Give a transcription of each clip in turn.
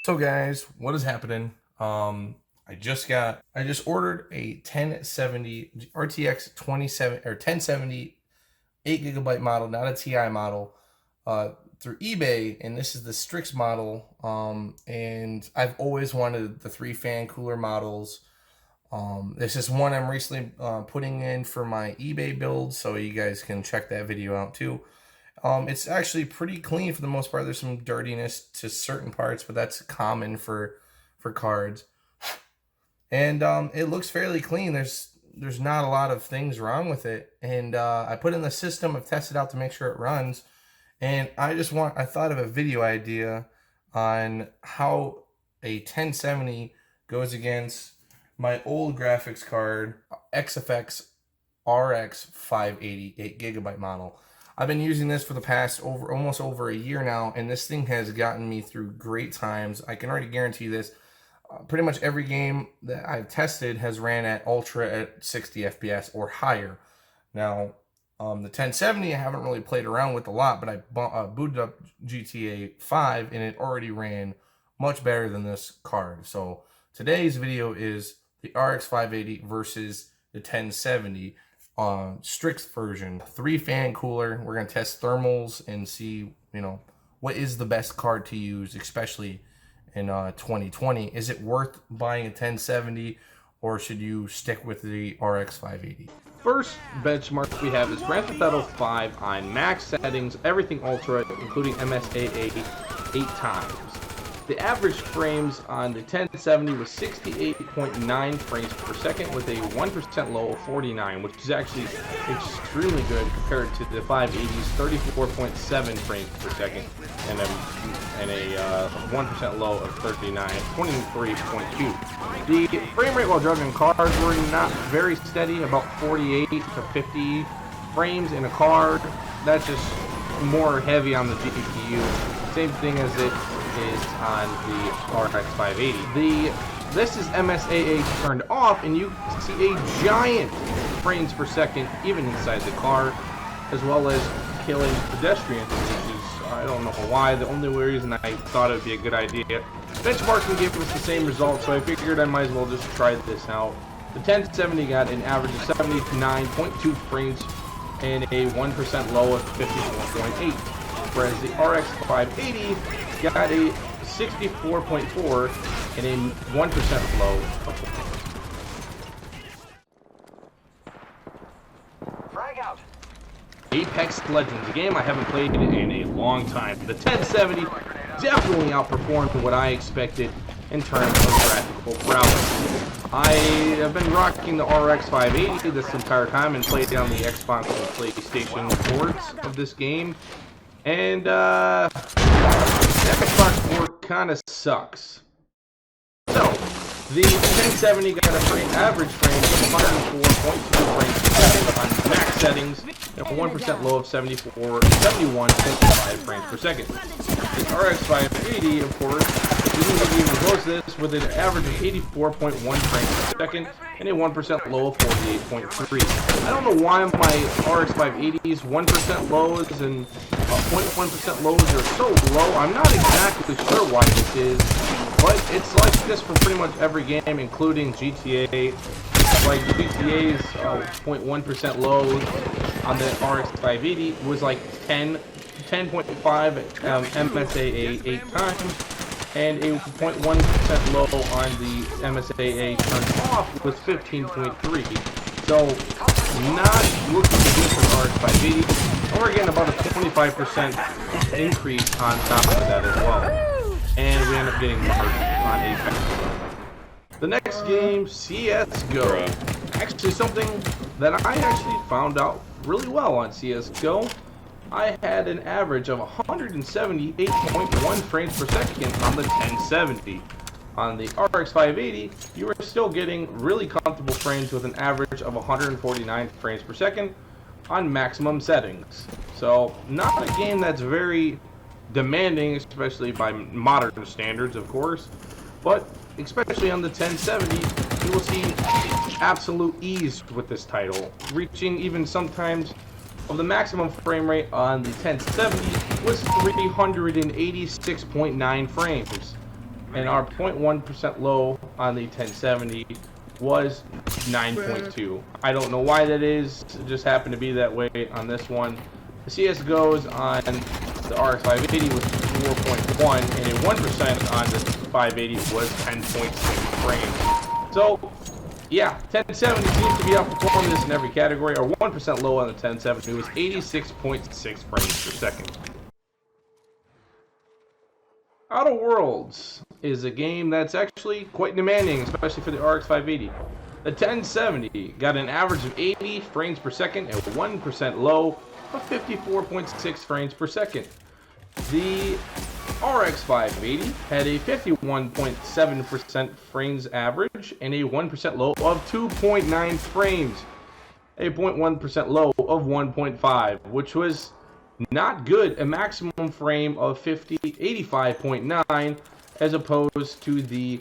So guys, what is happening? I just ordered a 1070 RTX 27 or 1070 8 GB model, not a TI model, through eBay, and this is the Strix model. And I've always wanted the 3-fan cooler models. This is one I'm recently putting in for my eBay build, so you guys can check that video out too. It's actually pretty clean for the most part. There's some dirtiness to certain parts, but that's common for cards. And it looks fairly clean. There's not a lot of things wrong with it. And I put in the system, I've tested out to make sure it runs. And I thought of a video idea on how a 1070 goes against my old graphics card, XFX RX580 8 GB model. I've been using this for the past almost over a year now, and this thing has gotten me through great times. I can already guarantee this. Pretty much every game that I've tested has ran at ultra at 60 FPS or higher. Now, the 1070 I haven't really played around with a lot, but I booted up GTA 5 and it already ran much better than this card. So today's video is the RX580 versus the 1070. Strix version, 3-fan cooler. We're gonna test thermals and see, what is the best card to use, especially in 2020. Is it worth buying a 1070, or should you stick with the RX580? First benchmark we have is Grand Theft Auto 5 on max settings, everything ultra, including MSAA 8 times. The average frames on the 1070 was 68.9 frames per second with a 1% low of 49, which is actually extremely good compared to the 580's 34.7 frames per second and a 1% low of 23.2. The frame rate while driving cars were not very steady, about 48 to 50 frames in a car. That's just more heavy on the GPU. Same thing as it is on the RX580. This is MSAA turned off, and you see a giant frames per second even inside the car, as well as killing pedestrians, which is, I don't know why. The only reason I thought it would be a good idea. Benchmarking gave us the same result, so I figured I might as well just try this out. The 1070 got an average of 79.2 frames and a 1% low of 54.8, whereas the RX580 got a 64.4 and a 1% low of 4. Frag out. Apex Legends, a game I haven't played in a long time. The 1070 definitely outperformed what I expected in terms of graphical prowess. I have been rocking the RX580 this entire time and played on the Xbox and PlayStation ports of this game. And the Xbox port kind of sucks. So, the 1070 got a average frame of 104.2 frames per second on max settings and a 1% low of 71.5 frames per second. The RX580, of course, didn't even close this with an average of 84.1 frames per second and a 1% low of 48.3. I don't know why my RX580's 1% lows and 0.1% lows are so low. I'm not exactly sure why this is, but it's like this for pretty much every game, including GTA. Like GTA's 0.1% lows on the RX580 was like 10.5 MSAA 8 times, and a 0.1% low on the MSAA turned off was 15.3. So not looking good for the RX580. And we're getting about a 25% increase on top of that as well. And we end up getting marked on Apex. The next game, CSGO. Actually something that I actually found out really well on CSGO. I had an average of 178.1 frames per second on the 1070. On the RX580, you were still getting really comfortable frames with an average of 149 frames per second on maximum settings. So, not a game that's very demanding, especially by modern standards, of course, but especially on the 1070, you will see absolute ease with this title, reaching even sometimes of the maximum frame rate on the 1070 was 386.9 frames. and our 0.1% low on the 1070 was 9.2. I don't know why that is. It just happened to be that way on this one. The CSGOs on the RX580 was 4.1, and a 1% on the 580 was 10.6 frames. So, yeah, 1070 seems to be outperforming this in every category. Our 1% low on the 1070 was 86.6 frames per second. Outer Worlds is a game that's actually quite demanding, especially for the RX580. The 1070 got an average of 80 frames per second and 1% low of 54.6 frames per second. The RX580 had a 51.7% frames average and a 1% low of 2.9 frames. A 0.1% low of 1.5, which was not good. A maximum frame of 85.9 as opposed to the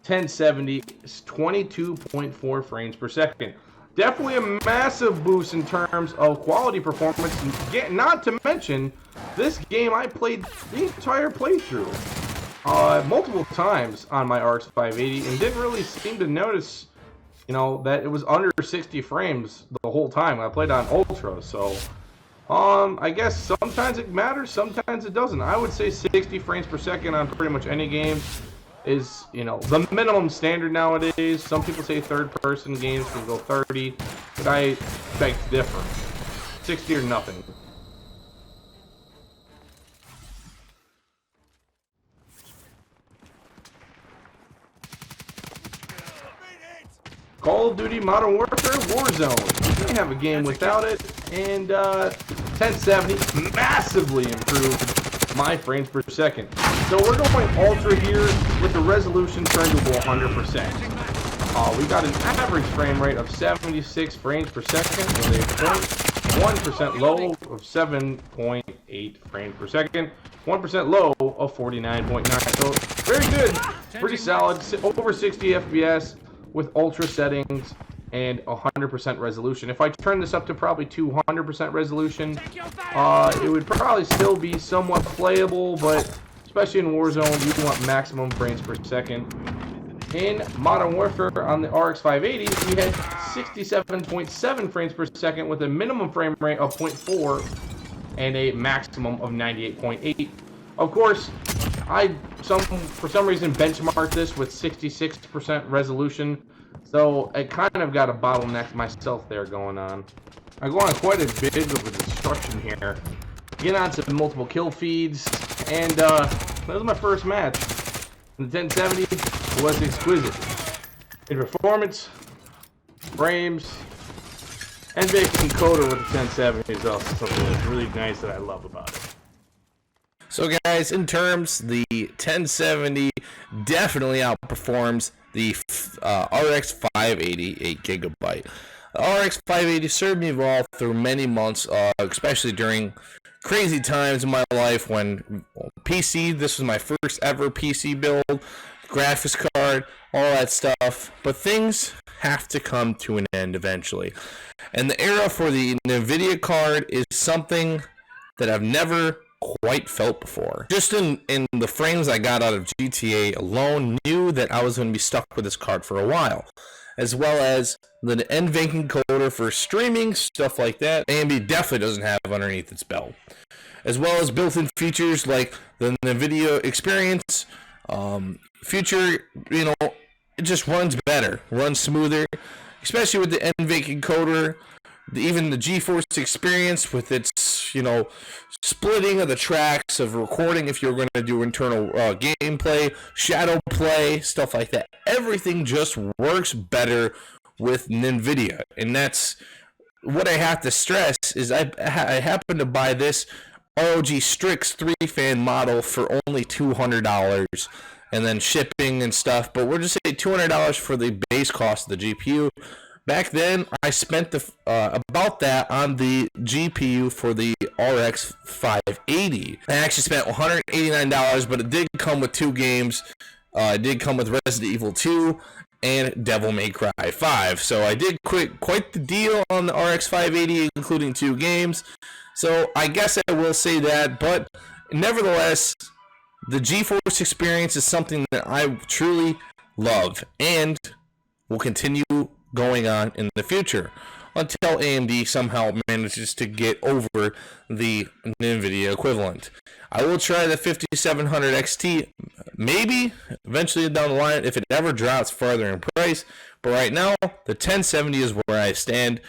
1070's 22.4 frames per second. Definitely a massive boost in terms of quality performance. Not to mention, this game I played the entire playthrough multiple times on my RX580 and didn't really seem to notice, that it was under 60 frames the whole time. I played on Ultra, so I guess sometimes it matters, sometimes it doesn't. I would say 60 frames per second on pretty much any game is, the minimum standard nowadays. Some people say third-person games can go 30, but I beg to differ. 60 or nothing. Call of Duty Modern Warfare Warzone. You can't have a game without it, and 1070 massively improved my frames per second. So we're going ultra here with the resolution turned to 100%. We got an average frame rate of 76 frames per second with a 0.1% low of 7.8 frames per second, 1% low of 49.9. So very good, pretty solid, over 60 FPS with ultra settings and 100% resolution. If I turn this up to probably 200% resolution, it would probably still be somewhat playable, but especially in Warzone, you want maximum frames per second. In Modern Warfare on the RX580, we had 67.7 frames per second with a minimum frame rate of 0.4 and a maximum of 98.8. Of course, for some reason benchmarked this with 66% resolution, so I kind of got a bottleneck myself there going on. I go on quite a bit of a destruction here. Get on to multiple kill feeds, and that was my first match. The 1070 was exquisite in performance, frames, and making coder with the 1070 is also something that's really nice that I love about it. So guys, in terms, the 1070 definitely outperforms the RX580 8GB. The RX580 served me well through many months, especially during crazy times in my life when this was my first ever PC build, graphics card, all that stuff. But things have to come to an end eventually. And the era for the NVIDIA card is something that I've never quite felt before. Just in the frames I got out of GTA alone, knew that I was going to be stuck with this card for a while, as well as the NVENC encoder for streaming, stuff like that. AMD definitely doesn't have underneath its belt, as well as built-in features like the NVIDIA experience feature. It just runs better, runs smoother, especially with the NVENC encoder. Even the GeForce experience with its, splitting of the tracks of recording if you're going to do internal gameplay, shadow play, stuff like that. Everything just works better with NVIDIA. And that's what I have to stress is I happen to buy this ROG Strix 3-fan model for only $200 and then shipping and stuff. But we'll just say $200 for the base cost of the GPU. Back then, I spent about that on the GPU for the RX580. I actually spent $189, but it did come with 2 games. It did come with Resident Evil 2 and Devil May Cry 5. So I did quite the deal on the RX580, including 2 games. So I guess I will say that, but nevertheless, The GeForce experience is something that I truly love and will continue going on in the future until AMD somehow manages to get over the NVIDIA equivalent. I will try the 5700 XT maybe eventually down the line if it ever drops further in price, but right now the 1070 is where I stand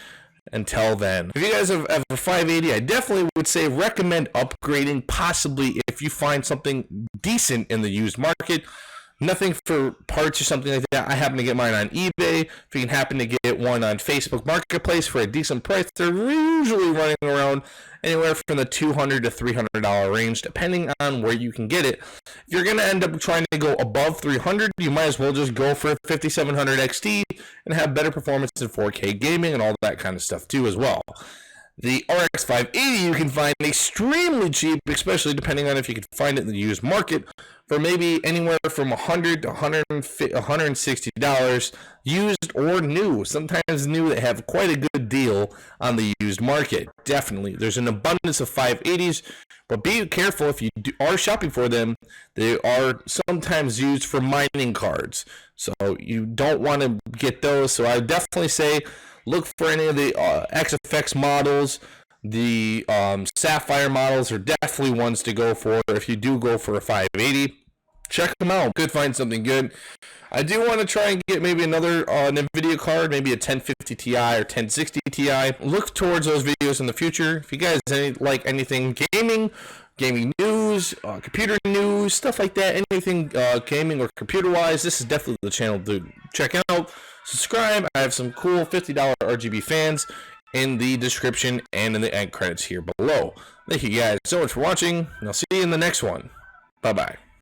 until then. If you guys have a 580, I definitely would say recommend upgrading, possibly if you find something decent in the used market. Nothing for parts or something like that. I happen to get mine on eBay. If you can happen to get one on Facebook Marketplace for a decent price, they're usually running around anywhere from the $200 to $300 range, depending on where you can get it. If you're going to end up trying to go above $300, you might as well just go for a 5700 XT and have better performance in 4K gaming and all that kind of stuff too as well. The RX580 you can find extremely cheap, especially depending on if you can find it in the used market, for maybe anywhere from $100 to $160, used or new. Sometimes new that have quite a good deal on the used market. Definitely, there's an abundance of 580s, but be careful if you are shopping for them. They are sometimes used for mining cards, so you don't want to get those. So I definitely say look for any of the XFX models. The Sapphire models are definitely ones to go for if you do go for a 580. Check them out. Could find something good. I do want to try and get maybe another NVIDIA card, maybe a 1050 Ti or 1060 Ti. Look towards those videos in the future. If you guys like anything gaming news, computer news, stuff like that, anything gaming or computer-wise, this is definitely the channel to check out. Subscribe. I have some cool $50 RGB fans in the description and in the end credits here below. Thank you guys so much for watching, and I'll see you in the next one. Bye-bye.